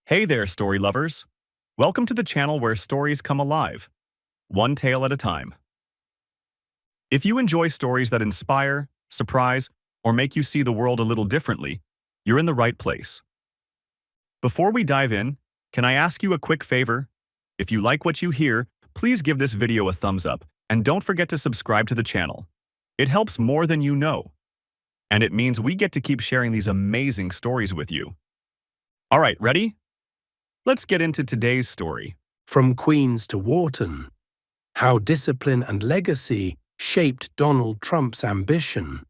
Hey there, story lovers! Welcome to the channel where stories come alive, one tale at a time. If you enjoy stories that inspire, surprise, or make you see the world a little differently, you're in the right place. Before we dive in, can I ask you a quick favor? If you like what you hear, please give this video a thumbs up and don't forget to subscribe to the channel. It helps more than you know, and it means we get to keep sharing these amazing stories with you. All right, ready? Let's get into today's story. From Queens to Wharton, How Discipline and Legacy Shaped Donald Trump's Ambition.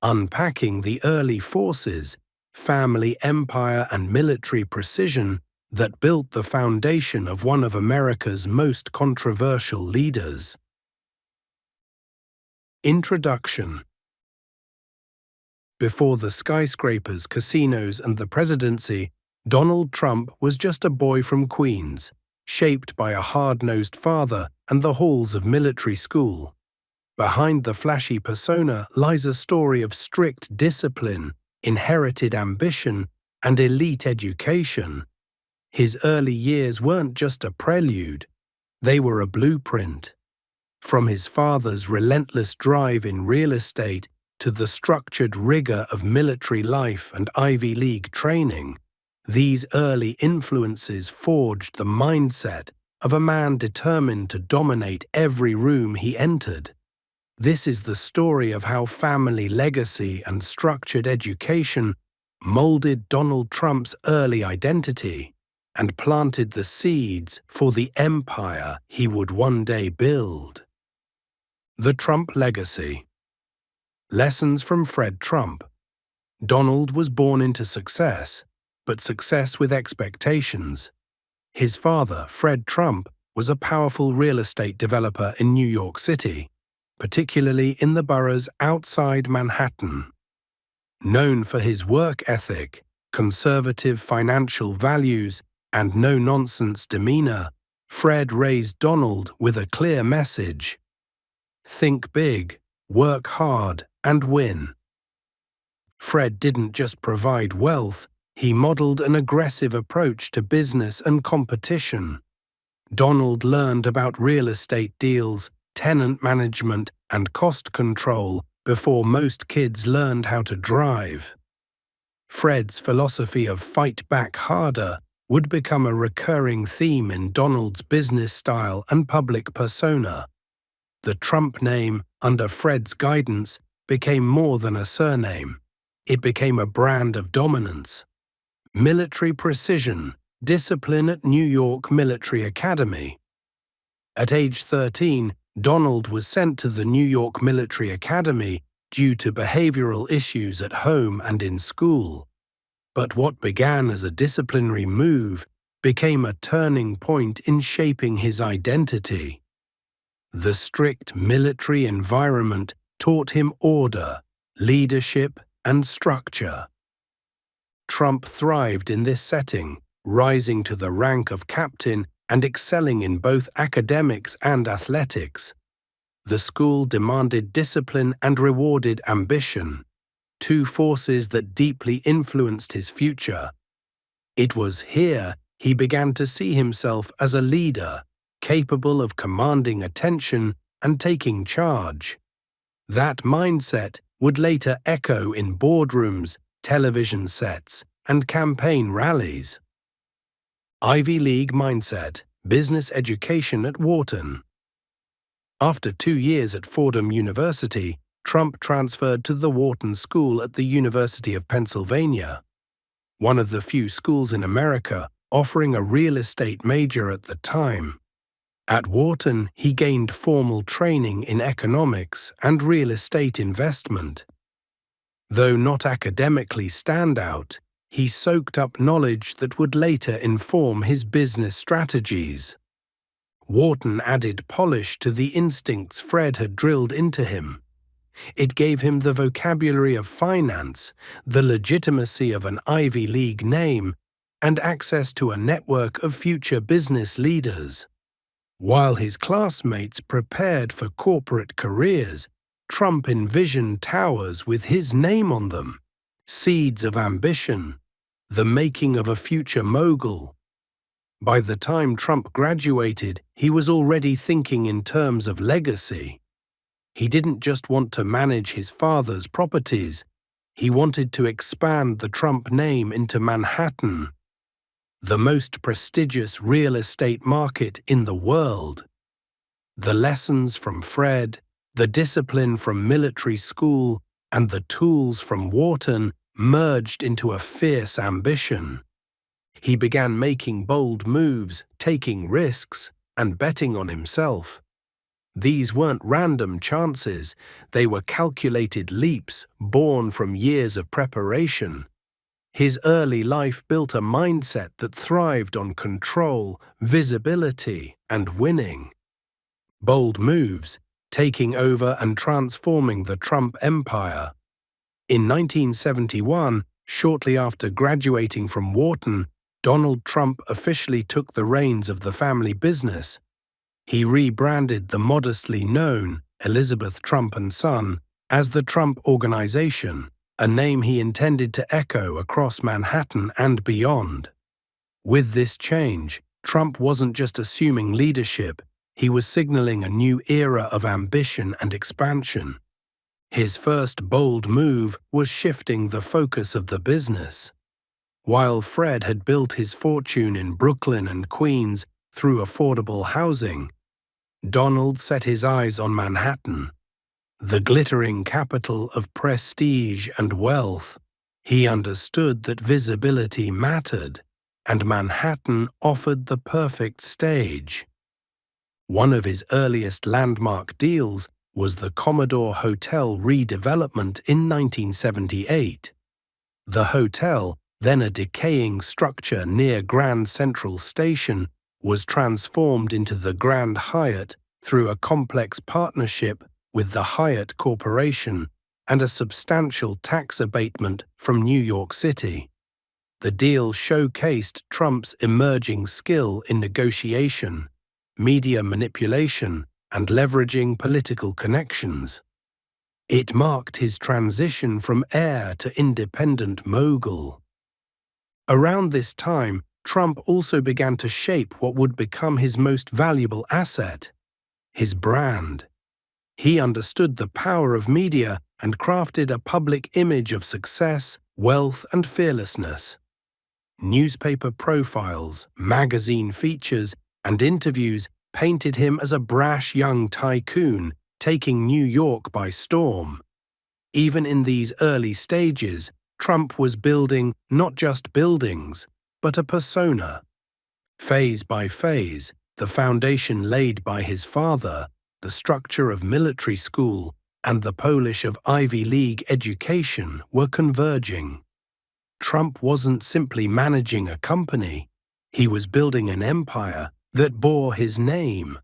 Unpacking the early forces, family empire and military precision that built the foundation of one of America's most controversial leaders. Introduction. Before the skyscrapers, casinos, and the presidency, Donald Trump was just a boy from Queens, shaped by a hard-nosed father and the halls of military school. Behind the flashy persona lies a story of strict discipline, inherited ambition, and elite education. His early years weren't just a prelude, they were a blueprint. From his father's relentless drive in real estate to the structured rigor of military life and Ivy League training, these early influences forged the mindset of a man determined to dominate every room he entered. This is the story of how family legacy and structured education molded Donald Trump's early identity and planted the seeds for the empire he would one day build. The Trump Legacy. Lessons from Fred Trump. Donald was born into success, but success with expectations. His father, Fred Trump, was a powerful real estate developer in New York City, particularly in the boroughs outside Manhattan. Known for his work ethic, conservative financial values, and no-nonsense demeanor, Fred raised Donald with a clear message: think big, work hard, and win. Fred didn't just provide wealth, he modeled an aggressive approach to business and competition. Donald learned about real estate deals, tenant management, and cost control before most kids learned how to drive. Fred's philosophy of fight back harder would become a recurring theme in Donald's business style and public persona. The Trump name, under Fred's guidance, became more than a surname. It became a brand of dominance. Military precision, discipline at New York Military Academy. At age 13, Donald was sent to the New York Military Academy due to behavioral issues at home and in school. But what began as a disciplinary move became a turning point in shaping his identity. The strict military environment taught him order, leadership, and structure. Trump thrived in this setting, rising to the rank of captain and excelling in both academics and athletics. The school demanded discipline and rewarded ambition, two forces that deeply influenced his future. It was here he began to see himself as a leader, capable of commanding attention and taking charge. That mindset would later echo in boardrooms, television sets, and campaign rallies. Ivy League mindset, business education at Wharton. After 2 years at Fordham University, Trump transferred to the Wharton School at the University of Pennsylvania, one of the few schools in America offering a real estate major at the time. At Wharton, he gained formal training in economics and real estate investment. Though not academically standout, he soaked up knowledge that would later inform his business strategies. Wharton added polish to the instincts Fred had drilled into him. It gave him the vocabulary of finance, the legitimacy of an Ivy League name, and access to a network of future business leaders. While his classmates prepared for corporate careers, Trump envisioned towers with his name on them, seeds of ambition. the making of a future mogul. By the time Trump graduated, he was already thinking in terms of legacy. He didn't just want to manage his father's properties, he wanted to expand the Trump name into Manhattan, the most prestigious real estate market in the world. The lessons from Fred, the discipline from military school, and the tools from Wharton merged into a fierce ambition. He began making bold moves, taking risks, and betting on himself. These weren't random chances, they were calculated leaps born from years of preparation. His early life built a mindset that thrived on control, visibility, and winning. Bold moves, taking over and transforming the Trump empire. In 1971, shortly after graduating from Wharton, Donald Trump officially took the reins of the family business. He rebranded the modestly known Elizabeth Trump & Son as the Trump Organization, a name he intended to echo across Manhattan and beyond. With this change, Trump wasn't just assuming leadership, he was signaling a new era of ambition and expansion. His first bold move was shifting the focus of the business. While Fred had built his fortune in Brooklyn and Queens through affordable housing, Donald set his eyes on Manhattan, the glittering capital of prestige and wealth. He understood that visibility mattered, and Manhattan offered the perfect stage. One of his earliest landmark deals was the Commodore Hotel redevelopment in 1978. The hotel, then a decaying structure near Grand Central Station, was transformed into the Grand Hyatt through a complex partnership with the Hyatt Corporation and a substantial tax abatement from New York City. The deal showcased Trump's emerging skill in negotiation, media manipulation, and leveraging political connections. It marked his transition from heir to independent mogul. Around this time, Trump also began to shape what would become his most valuable asset, his brand. He understood the power of media and crafted a public image of success, wealth, and fearlessness. Newspaper profiles, magazine features, and interviews painted him as a brash young tycoon taking New York by storm. Even in these early stages, Trump was building not just buildings, but a persona. Phase by phase, the foundation laid by his father, the structure of military school, and the polish of Ivy League education were converging. Trump wasn't simply managing a company, he was building an empire that bore his name.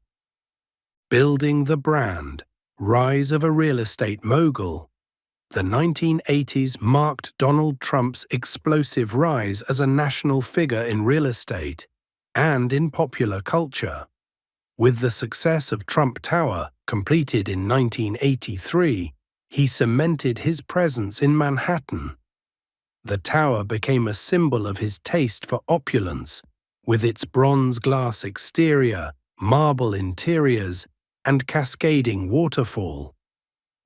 Building the brand, rise of a real estate mogul. The 1980s marked Donald Trump's explosive rise as a national figure in real estate and in popular culture. With the success of Trump Tower, completed in 1983, he cemented his presence in Manhattan. The tower became a symbol of his taste for opulence, with its bronze glass exterior, marble interiors, and cascading waterfall.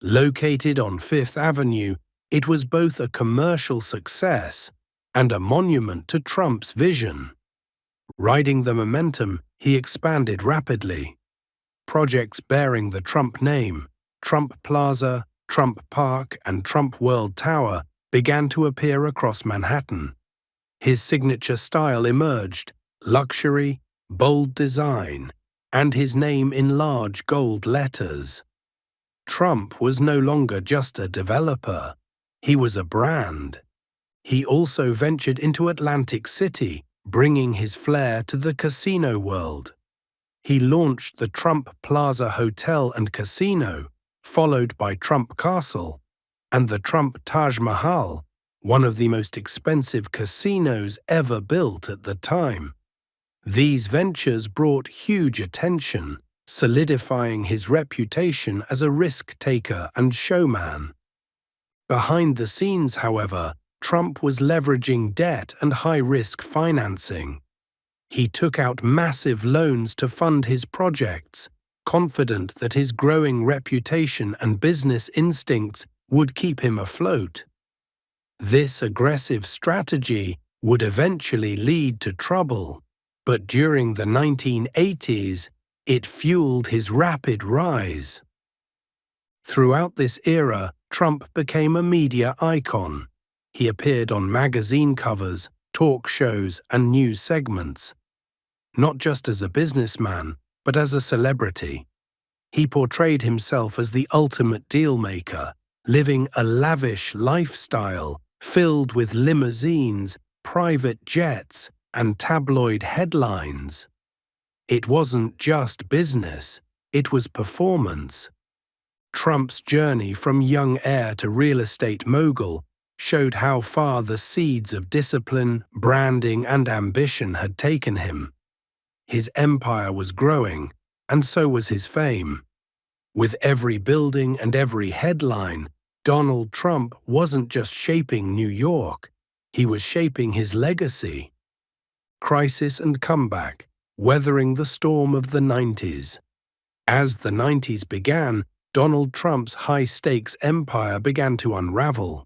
Located on Fifth Avenue, it was both a commercial success and a monument to Trump's vision. Riding the momentum, he expanded rapidly. Projects bearing the Trump name, Trump Plaza, Trump Park, and Trump World Tower, began to appear across Manhattan. His signature style emerged: luxury, bold design, and his name in large gold letters. Trump was no longer just a developer, he was a brand. He also ventured into Atlantic City, bringing his flair to the casino world. He launched the Trump Plaza Hotel and Casino, followed by Trump Castle, and the Trump Taj Mahal, one of the most expensive casinos ever built at the time. These ventures brought huge attention, solidifying his reputation as a risk-taker and showman. Behind the scenes, however, Trump was leveraging debt and high-risk financing. He took out massive loans to fund his projects, confident that his growing reputation and business instincts would keep him afloat. This aggressive strategy would eventually lead to trouble, but during the 1980s, it fueled his rapid rise. Throughout this era, Trump became a media icon. He appeared on magazine covers, talk shows, and news segments. Not just as a businessman, but as a celebrity. He portrayed himself as the ultimate deal-maker, living a lavish lifestyle filled with limousines, private jets, and tabloid headlines. It wasn't just business, it was performance. Trump's journey from young heir to real estate mogul showed how far the seeds of discipline, branding, and ambition had taken him. His empire was growing, and so was his fame. With every building and every headline, Donald Trump wasn't just shaping New York, he was shaping his legacy. Crisis and comeback, weathering the storm of the 90s. As the 90s began, Donald Trump's high-stakes empire began to unravel.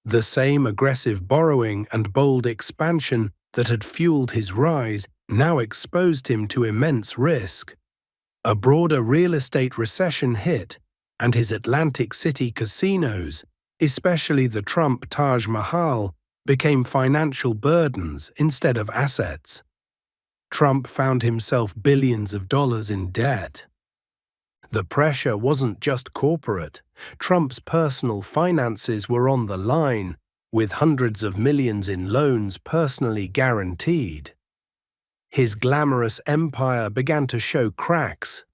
The same aggressive borrowing and bold expansion that had fueled his rise now exposed him to immense risk. A broader real estate recession hit, and his Atlantic City casinos, especially the Trump Taj Mahal, became financial burdens instead of assets. Trump found himself billions of dollars in debt. The pressure wasn't just corporate. Trump's personal finances were on the line, with hundreds of millions in loans personally guaranteed. His glamorous empire began to show cracks.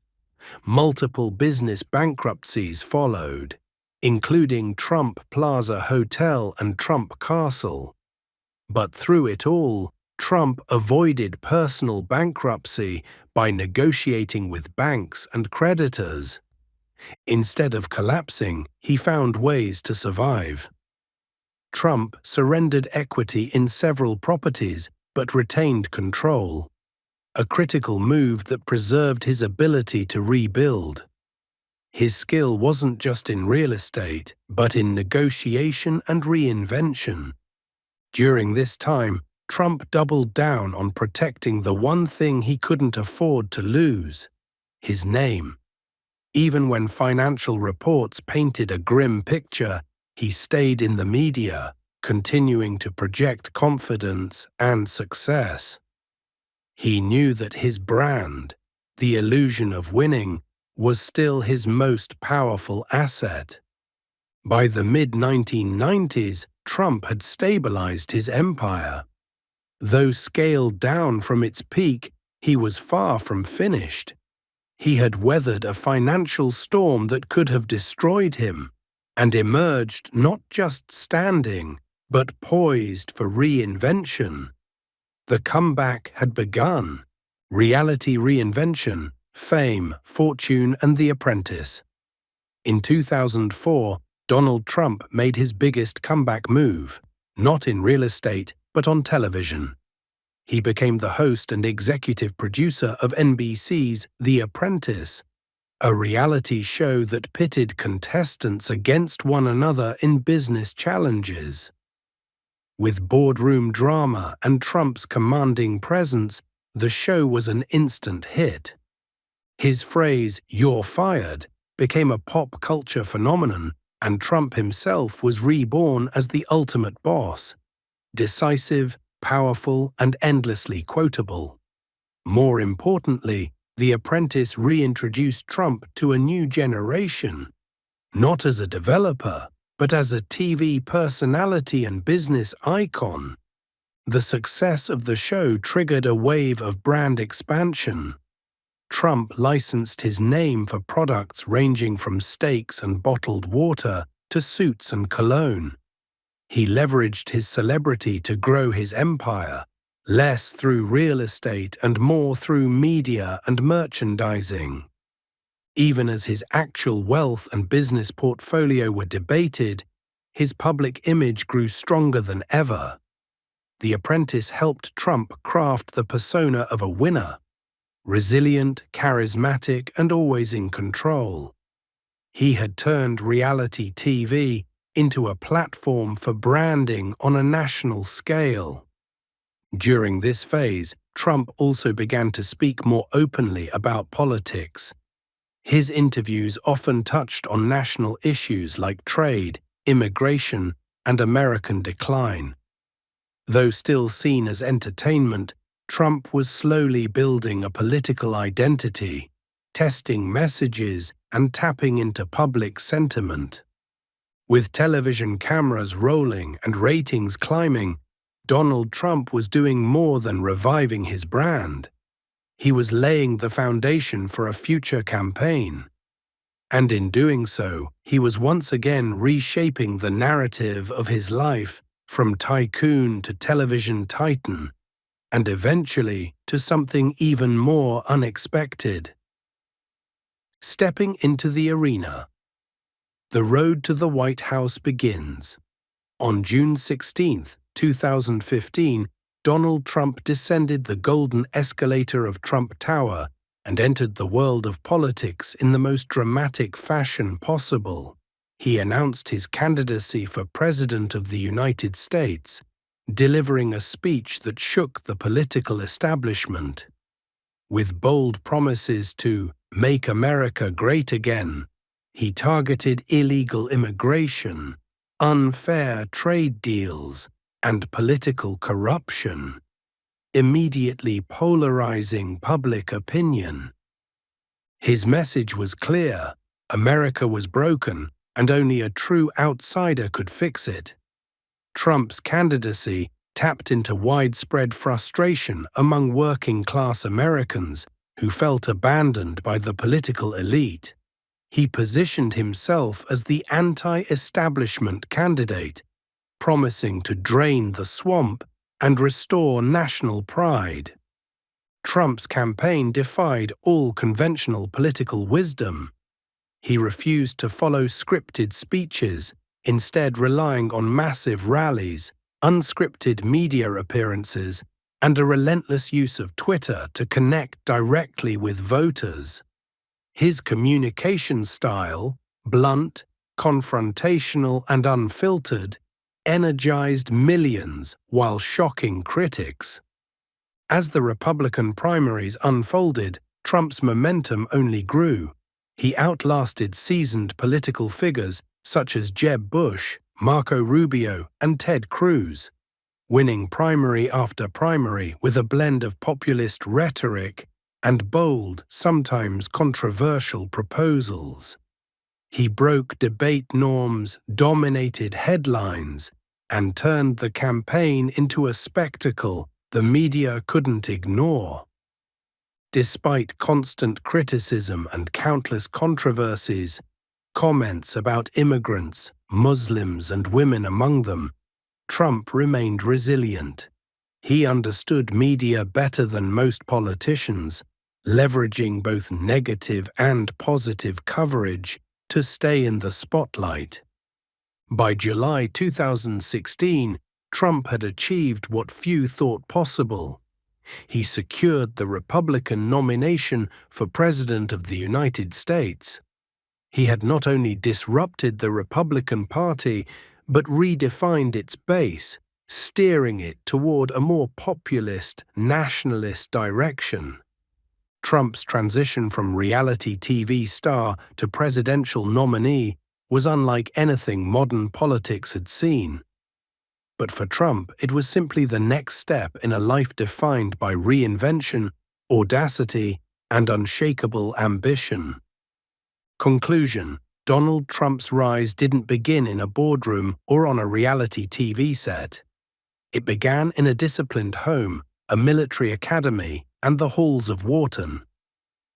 Multiple business bankruptcies followed, including Trump Plaza Hotel and Trump Castle. But through it all, Trump avoided personal bankruptcy by negotiating with banks and creditors. Instead of collapsing, he found ways to survive. Trump surrendered equity in several properties but retained control, a critical move that preserved his ability to rebuild. His skill wasn't just in real estate, but in negotiation and reinvention. During this time, Trump doubled down on protecting the one thing he couldn't afford to lose: his name. Even when financial reports painted a grim picture, he stayed in the media, continuing to project confidence and success. He knew that his brand, the illusion of winning, was still his most powerful asset. By the mid-1990s, Trump had stabilized his empire. Though scaled down from its peak, he was far from finished. He had weathered a financial storm that could have destroyed him, and emerged not just standing, but poised for reinvention. The comeback had begun. Reality reinvention, fame, fortune, and The Apprentice. In 2004, Donald Trump made his biggest comeback move, not in real estate, but on television. He became the host and executive producer of NBC's The Apprentice, a reality show that pitted contestants against one another in business challenges. With boardroom drama and Trump's commanding presence, the show was an instant hit. His phrase, "You're fired," became a pop culture phenomenon, and Trump himself was reborn as the ultimate boss. Decisive, powerful, and endlessly quotable. More importantly, The Apprentice reintroduced Trump to a new generation, not as a developer, but as a TV personality and business icon. The success of the show triggered a wave of brand expansion. Trump licensed his name for products ranging from steaks and bottled water to suits and cologne. He leveraged his celebrity to grow his empire, less through real estate and more through media and merchandising. Even as his actual wealth and business portfolio were debated, His public image grew stronger than ever. The Apprentice helped Trump craft the persona of a winner, resilient, charismatic, and always in control. He had turned reality TV into a platform for branding on a national scale. During this phase, Trump also began to speak more openly about politics. His interviews often touched on national issues like trade, immigration, and American decline. Though still seen as entertainment, Trump was slowly building a political identity, testing messages and tapping into public sentiment. With television cameras rolling and ratings climbing, Donald Trump was doing more than reviving his brand. He was laying the foundation for a future campaign. And in doing so, he was once again reshaping the narrative of his life from tycoon to television titan, and eventually to something even more unexpected. Stepping into the arena. The road to the White House begins. On June 16, 2015, Donald Trump descended the golden escalator of Trump Tower and entered the world of politics in the most dramatic fashion possible. He announced his candidacy for President of the United States, delivering a speech that shook the political establishment. With bold promises to "Make America Great Again," he targeted illegal immigration, unfair trade deals, and political corruption, immediately polarizing public opinion. His message was clear: America was broken, and only a true outsider could fix it. Trump's candidacy tapped into widespread frustration among working-class Americans who felt abandoned by the political elite. He positioned himself as the anti-establishment candidate, promising to drain the swamp and restore national pride. Trump's campaign defied all conventional political wisdom. He refused to follow scripted speeches, instead relying on massive rallies, unscripted media appearances, and a relentless use of Twitter to connect directly with voters. His communication style, blunt, confrontational, and unfiltered, energized millions while shocking critics. As the Republican primaries unfolded, Trump's momentum only grew. He outlasted seasoned political figures such as Jeb Bush, Marco Rubio, and Ted Cruz, winning primary after primary with a blend of populist rhetoric and bold, sometimes controversial proposals. He broke debate norms, dominated headlines, and turned the campaign into a spectacle the media couldn't ignore. Despite constant criticism and countless controversies, comments about immigrants, Muslims, and women among them, Trump remained resilient. He understood media better than most politicians, leveraging both negative and positive coverage to stay in the spotlight. By July 2016, Trump had achieved what few thought possible. He secured the Republican nomination for President of the United States. He had not only disrupted the Republican Party, but redefined its base, steering it toward a more populist, nationalist direction. Trump's transition from reality TV star to presidential nominee was unlike anything modern politics had seen. But for Trump, it was simply the next step in a life defined by reinvention, audacity, and unshakable ambition. Conclusion: Donald Trump's rise didn't begin in a boardroom or on a reality TV set. It began in a disciplined home, a military academy, and the halls of Wharton.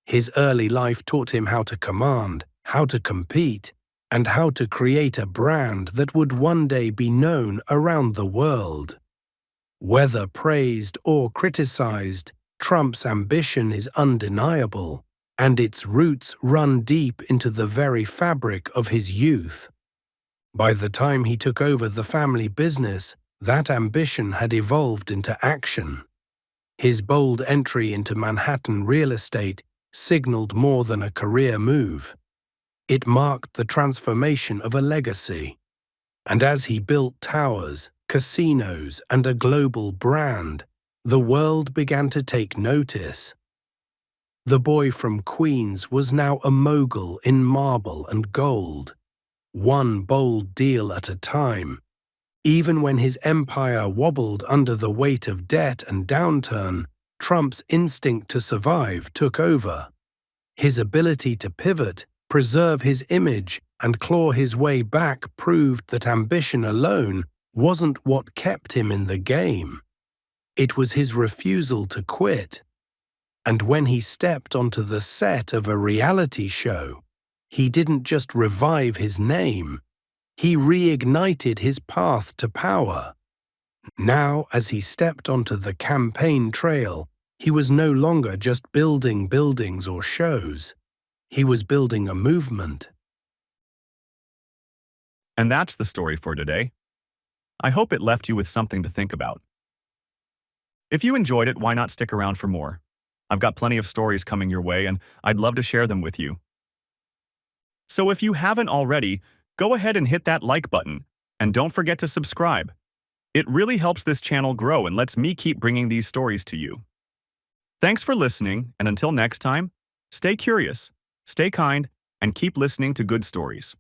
His early life taught him how to command, how to compete, and how to create a brand that would one day be known around the world. Whether praised or criticized, Trump's ambition is undeniable, and its roots run deep into the very fabric of his youth. By the time he took over the family business, that ambition had evolved into action. His bold entry into Manhattan real estate signaled more than a career move. It marked the transformation of a legacy. And as he built towers, casinos, and a global brand, the world began to take notice. The boy from Queens was now a mogul in marble and gold, one bold deal at a time. Even when his empire wobbled under the weight of debt and downturn, Trump's instinct to survive took over. His ability to pivot, preserve his image, and claw his way back proved that ambition alone wasn't what kept him in the game. It was his refusal to quit. And when he stepped onto the set of a reality show, he didn't just revive his name, he reignited his path to power. Now, as he stepped onto the campaign trail, he was no longer just building buildings or shows. He was building a movement. And that's the story for today. I hope it left you with something to think about. If you enjoyed it, why not stick around for more? I've got plenty of stories coming your way, and I'd love to share them with you. So if you haven't already, go ahead and hit that like button, and don't forget to subscribe. It really helps this channel grow and lets me keep bringing these stories to you. Thanks for listening, and until next time, stay curious, stay kind, and keep listening to good stories.